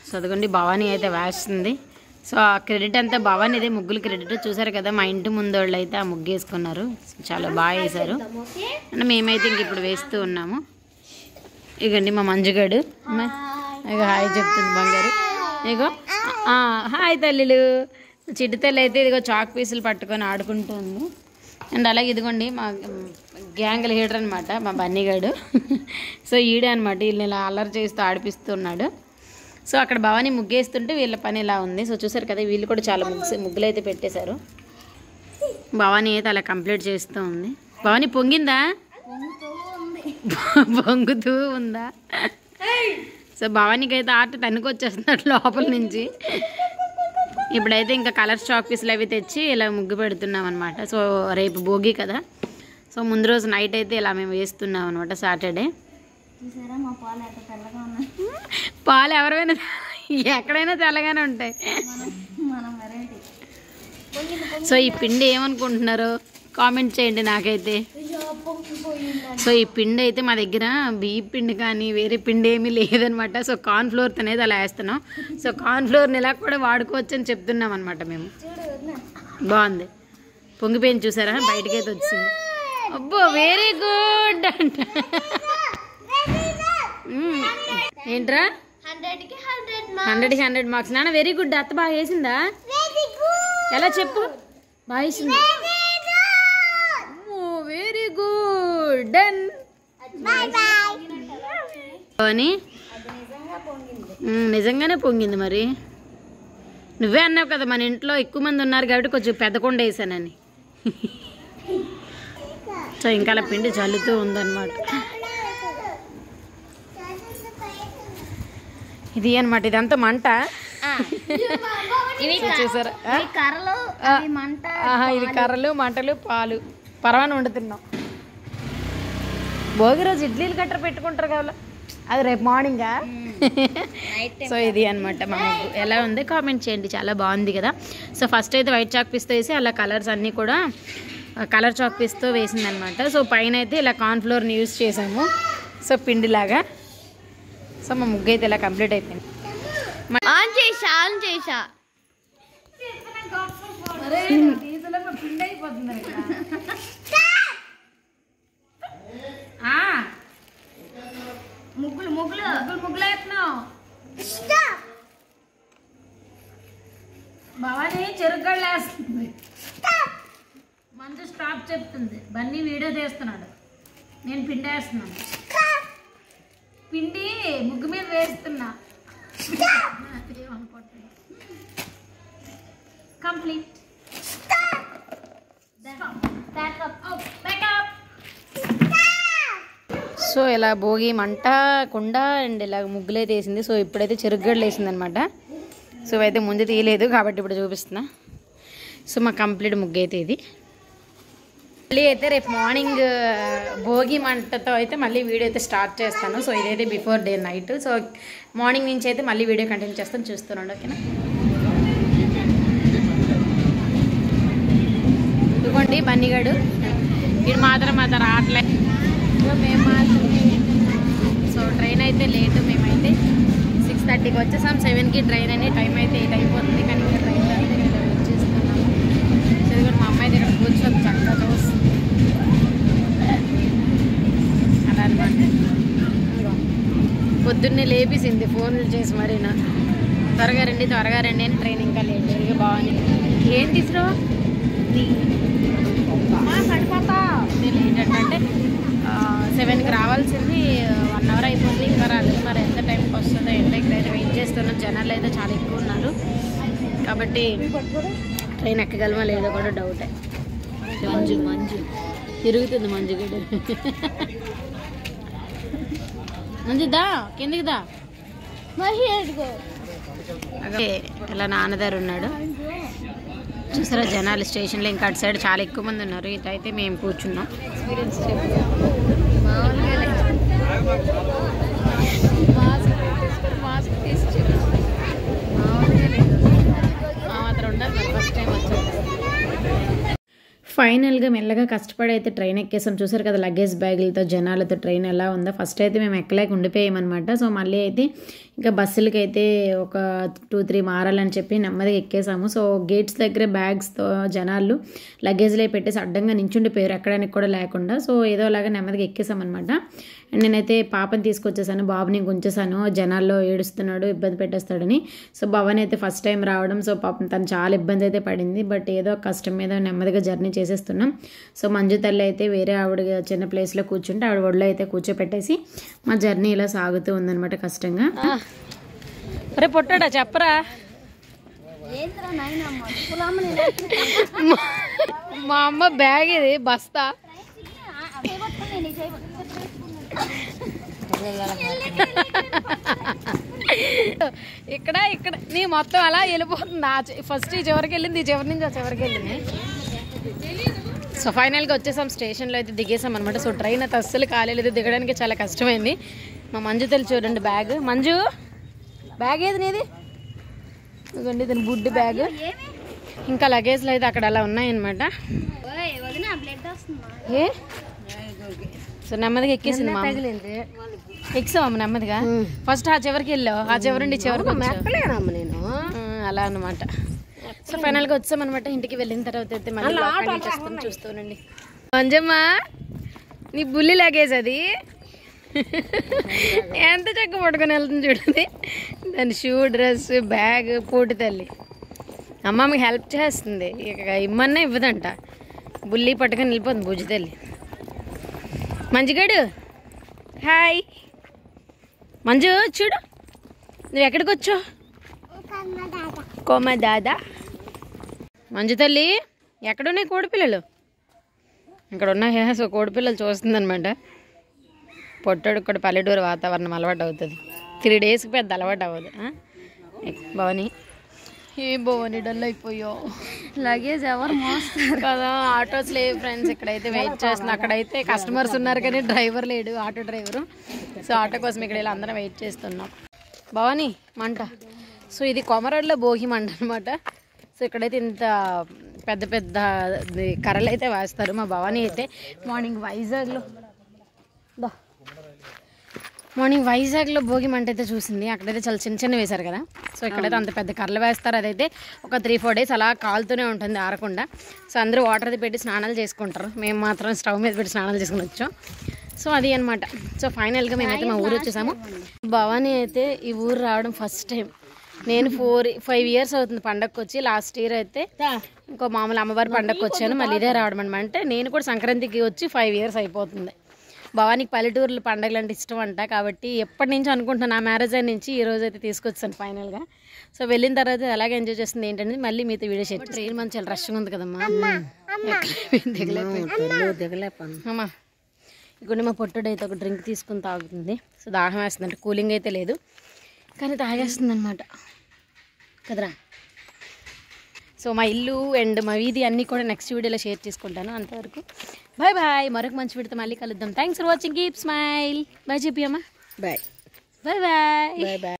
So అదిగోండి భవానీ అయితే వేస్తుంది. సో ఆ క్రెడిట్ అంతా భవానీదే, ముగ్గులు క్రెడిట్. చూసారు కదా మా ఇంటి ముందు వాళ్ళు అయితే ఆ ముగ్గు వేసుకున్నారు, చాలా బాగా వేశారు. అంటే మేమైతే ఇంక ఇప్పుడు వేస్తూ ఉన్నాము. ఇగండి మా మంజుగాడు ఇక హాయ్ చెప్తుంది బంగారు. ఇగో హాయ్ తల్లిలు. చిట్టు తల్లి అయితే ఇదిగో చాక్ పీసులు పట్టుకొని ఆడుకుంటుంది. అండ్ అలాగే ఇదిగోండి మా గ్యాంగ్ లీడర్ అనమాట మా బన్నీగాడు. సో ఈడే అనమాట, వీళ్ళని ఇలా అల్లరి చేస్తూ ఆడిపిస్తున్నాడు. సో అక్కడ భవానీ ముగ్గేస్తుంటే వీళ్ళ పని ఇలా ఉంది. సో చూసారు కదా వీళ్ళు కూడా చాలా ముగ్గులు అయితే పెట్టేశారు. భవానీ అయితే అలా కంప్లీట్ చేస్తూ ఉంది. భవానీ పొంగిందా? పొంగుతూ ఉందా? సో భవానీకి అయితే ఆట తనుకొచ్చేస్తున్నాడు లోపల నుంచి. ఇప్పుడైతే ఇంకా కలర్ చాక్ పీసులు అవి తెచ్చి ఇలా ముగ్గు పెడుతున్నాం అనమాట. సో రేపు భోగి కదా, సో ముందు రోజు నైట్ అయితే ఇలా మేము వేస్తున్నాం అనమాట సాటర్డే. పాలు ఎవరైనా ఎక్కడైనా తెల్లగానే ఉంటాయి. సో ఈ పిండి ఏమనుకుంటున్నారో కామెంట్ చేయండి నాకైతే. సో ఈ పిండి అయితే మా దగ్గర బియ్య పిండి కానీ వేరే పిండి ఏమీ లేదనమాట. సో కార్న్ ఫ్లోర్ అనేది అలా వేస్తున్నాం. సో కార్న్ ఫ్లోర్ని ఇలా కూడా వాడుకోవచ్చు అని చెప్తున్నాం అనమాట మేము. బాగుంది, పొంగిపోయింది చూసారా, బయటకైతే వచ్చింది. అబ్బో వెరీ గుడ్ అంట. ఏంట్రా 100కి 100 మార్క్స్ నాన్న, వెరీ గుడ్. అత్త బాగా వేసిందా? ఎలా చెప్పు, బాగా వేసింది. వెరీ గుడ్ డన్ అని నిజంగానే పొంగింది. మరి నువ్వే అన్నావు కదా మన ఇంట్లో ఎక్కువ మంది ఉన్నారు కాబట్టి కొంచెం పెద్ద కొండ వేసానని. సో ఇంకా అలా పిండి చల్లుతూ ఉందన్నమాట. ఇది అనమాట, ఇదంతా మంట చూసారా. ఇది కర్రలు మంటలు పాలు పరవాన వండుతున్నాం. భోగి రోజు ఇడ్లీలు గట్ర పెట్టుకుంటారు కదా, అది రేపు మార్నింగా. సో ఇది అనమాట మా ముగ్గు. ఎలా ఉంది కామెంట్ చేయండి, చాలా బాగుంది కదా. సో ఫస్ట్ అయితే వైట్ చాక్ పీస్తో వేసి అలా కలర్స్ అన్నీ కూడా కలర్ చాక్ పీస్తో వేసిందనమాట. సో పైన అయితే ఇలా కార్న్ ఫ్లోర్ని యూజ్ చేసాము, సో పిండిలాగా. సో మా ముగ్గు అయితే ఇలా కంప్లీట్ అయిపోయింది. పిండి అయిపోతుంది ముగ్గులు ముగ్గులు ముగ్గులు వేస్తున్నావు. భవానీ చెరుగ్గళ్ళు వేస్తుంది. మంచి స్టాప్ చెప్తుంది. బన్నీ వీడియో తీస్తున్నాడు, నేను పిండి వేస్తున్నాను. పిండి ముగ్గు మీద వేస్తున్నా. కంప్లీట్. సో ఇలా భోగి మంట కుండ అండ్ ఇలా ముగ్గులైతే వేసింది. సో ఇప్పుడైతే చెరుగ్గడలు వేసింది అనమాట. సో అయితే ముందు తీయలేదు కాబట్టి ఇప్పుడు చూపిస్తున్నా. సో మా కంప్లీట్ ముగ్గు అయితే ఇది. మళ్ళీ అయితే రేపు మార్నింగ్ భోగి మంటతో అయితే మళ్ళీ వీడియో అయితే స్టార్ట్ చేస్తాను. సో ఇదైతే before day night. So morning నుంచి అయితే మళ్ళీ వీడియో కంటిన్యూ చేస్తాను, చూస్తున్నాను. ఓకేనా, ఇదిగోండి బన్నీగాడు. ఇది మాత్రం రావట్లేదు. మేము మాత్రం సో ట్రైన్ అయితే లేటు. మేమైతే 6:30కి వచ్చేసాం, 7కి ట్రైన్ అని. టైం అయితే 8 అయిపోతుంది, కానీ ఇంకా ట్రైన్ వచ్చేస్తున్నాము. సో ఇది కూడా మా అమ్మాయి దగ్గర కూర్చొని చక్కగా చూస్తుంది అలా అనమాట. పొద్దున్నే లేపేసింది ఫోన్లు చేసి మరీనా, త్వరగా రండి అని. ట్రైన్ ఇంకా లేట్. ఇక బాగుంది. ఏం తీసుకురావు పడిపోతా. లేట్ అంటే 7కి రావాల్సింది, 1 అవర్ అయిపోతుంది, ఇంకా రాలేదు. మరి ఎంత టైంకి వస్తుందో ఏంటో. ఇక్కడైతే వెయిట్ చేస్తున్నాం. జనాలు అయితే చాలా ఎక్కువ ఉన్నారు కాబట్టి ట్రైన్ ఎక్కగలమా లేదో కూడా డౌటే. మంజు తిరుగుతుంది. మంజుగడ్డ మంజుదా కిందికి దా. ఇలా నాన్నదారు ఉన్నాడు చూసారా. జనాలు స్టేషన్లో ఇంకా అటు సైడ్ చాలా ఎక్కువ మంది ఉన్నారు. ఇటైతే మేము కూర్చున్నాం. ఫైనల్గా మెల్లగా కష్టపడి అయితే ట్రైన్ ఎక్కేసాం. చూసారు కదా లగేజ్ బ్యాగులతో జనాలతో ట్రైన్ ఎలా ఉందో. ఫస్ట్ అయితే మేము ఎక్కలేక ఉండిపోయామన్నమాట. సో మళ్ళీ అయితే ఇంకా బస్సులకి అయితే ఒక 2-3 మారాలని చెప్పి నెమ్మదిగా ఎక్కేసాము. సో గేట్స్ దగ్గర బ్యాగ్స్తో జనాలు లగేజ్లో పెట్టేసి అడ్డంగా నించుండిపోయారు ఎక్కడానికి కూడా లేకుండా. సో ఏదోలాగా నెమ్మదిగా ఎక్కేసామన్నమాట. అండ్ నేనైతే పాపని తీసుకొచ్చేసాను, బాబుని ఉంచేసాను, జనాల్లో ఏడుస్తున్నాడు ఇబ్బంది పెట్టేస్తాడని. సో భవాని అయితే ఫస్ట్ టైం రావడం, సో పాపం తను చాలా ఇబ్బంది అయితే పడింది. బట్ ఏదో కష్టం మీద నెమ్మదిగా జర్నీ చేసేస్తున్నాం. సో మంజు తల్లి అయితే వేరే ఆవిడ చిన్న ప్లేస్లో కూర్చుంటే ఆవిడ ఒళ్ళో అయితే కూర్చోపెట్టేసి మా జర్నీ ఇలా సాగుతూ ఉందన్నమాట కష్టంగా. అరే పొట్టాడా చెప్పరా, మా అమ్మ బ్యాగ్ ఇది బస్తా ఇక్కడ ఇక్కడ నీ మొత్తం అలా వెళ్ళిపోతుంది. ఫస్ట్ ఈ చివరికి వెళ్ళింది, ఈ చివరి నుంచి ఆ చివరికి వెళ్ళింది. సో ఫైనల్గా వచ్చేసాం, స్టేషన్లో అయితే దిగేసాం అనమాట. సో ట్రైన్ అయితే అస్సలు కాలేదు, దిగడానికి చాలా కష్టమైంది. మా మంజు తల్లి చూడండి బ్యాగ్, మంజు బ్యాగ్ ఏది నీది, ఇదిగోండి దీని బుడ్డి బ్యాగ్. ఇంకా లగేజ్లు అయితే అక్కడ అలా ఉన్నాయన్నమాట. ఏ సో నెమ్మదిగా ఎక్కేసింది, ఎక్సామమ్మ నెమ్మదిగా. ఫస్ట్ ఆ చివరికి వెళ్ళావు, ఆ చివరి చివరికి నేను అలా అనమాట. సో ఫైనల్గా వచ్చామన్నమాట. ఇంటికి వెళ్ళిన తర్వాత అయితే మళ్ళీ చూస్తానండి. మంజమ్మ నీ బుల్లి లగేజ్ అది ఎంత చక్క పట్టుకొని వెళ్తుంది చూడండి. దాని షూ, డ్రెస్, బ్యాగ్ పూటి తల్లి అమ్మ మీకు హెల్ప్ చేస్తుంది. ఇక ఇమ్మన్నా ఇవ్వదంట, బుల్లి పట్టుకొని వెళ్ళిపోతుంది బుజ్జి తల్లి. మంజుగాడు హాయ్, మంజు చూడు నువ్వు ఎక్కడికి వచ్చావు, కోమ దాదా. మంజు తల్లి ఎక్కడున్నాయి కోడిపిల్లలు, ఇక్కడ ఉన్నాయి. సో కోడిపిల్లలు చూస్తుందనమాట. పొట్టడు కూడా పల్లెటూరు వాతావరణం అలవాటు అవుతుంది, 3 డేస్కి పెద్ద అలవాటు అవ్వదు. భవని ఏ భవని డల్ అయిపోయో, లగేజ్ ఎవరు మోస్తారు కదా. ఆటోస్ లేవు ఫ్రెండ్స్, ఇక్కడైతే వెయిట్ చేస్తున్నాం. అక్కడైతే కస్టమర్స్ ఉన్నారు కానీ డ్రైవర్ లేడు, ఆటో డ్రైవరు. సో ఆటో కోసం ఇక్కడ ఇలా అందరం వెయిట్ చేస్తున్నాం. భవాని మంట, సో ఇది కొమరోడ్లో భోగి మంట అనమాట. సో ఇక్కడైతే ఇంత పెద్ద పెద్ద కర్రలు అయితే వేస్తారు. మా భవాని అయితే మార్నింగ్ వైజాగ్లో భోగి మంట అయితే చూసింది. అక్కడైతే చాలా చిన్న చిన్న వేశారు కదా. సో ఇక్కడైతే అంత పెద్ద కర్రలు వేస్తారు. అదైతే ఒక 3-4 డేస్ అలా కాలుతూనే ఉంటుంది ఆరకుండా. సో అందరూ వాటర్ అది పెట్టి స్నానాలు చేసుకుంటారు, మేము మాత్రం స్టవ్ మీద పెట్టి స్నానాలు చేసుకుని వచ్చాం. సో అది అనమాట. సో ఫైనల్గా మేమైతే మా ఊరు వచ్చేసాము. భవాని అయితే ఈ ఊరు రావడం ఫస్ట్ టైం. నేను 4-5 ఇయర్స్ అవుతుంది పండగకి వచ్చి. లాస్ట్ ఇయర్ అయితే ఇంకో మామూలు అమ్మవారి పండగకి వచ్చాను, మళ్ళీ ఇదే రావడం అనమాట. అంటే నేను కూడా సంక్రాంతికి వచ్చి 5 ఇయర్స్ అయిపోతుంది. భవానికి పల్లెటూరులో పండుగలు అంటే ఇష్టం అంట, కాబట్టి ఎప్పటి నుంచి అనుకుంటున్నాను, నా మ్యారేజ్ అయిన నుంచి ఈ రోజు అయితే తీసుకొచ్చాను ఫైనల్గా. సో వెళ్ళిన తర్వాత అలాగే ఎంజాయ్ చేస్తుంది ఏంటంటే మళ్ళీ మీతో వీడియో షేర్. ట్రైన్ మంచి చాలా రష్గా ఉంది కదమ్మా, అమ్మా. ఇక్కడ మా పొట్టుడు అయితే ఒక డ్రింక్ తీసుకుని తాగుతుంది. సో దాహం వేస్తుంది, అంటే కూలింగ్ అయితే లేదు కానీ తాగేస్తుంది అనమాట కదరా. సో మా ఇల్లు అండ్ మా వీధి అన్నీ కూడా నెక్స్ట్ వీడియోలో షేర్ చేసుకుంటాను. అంతవరకు బాయ్ బాయ్, మరొక మంచి వీడియోతో మళ్ళీ కలుద్దాం. Thanks for watching, keep smile. Bye చెప్పి అమ్మా, bye bye bye bye bye.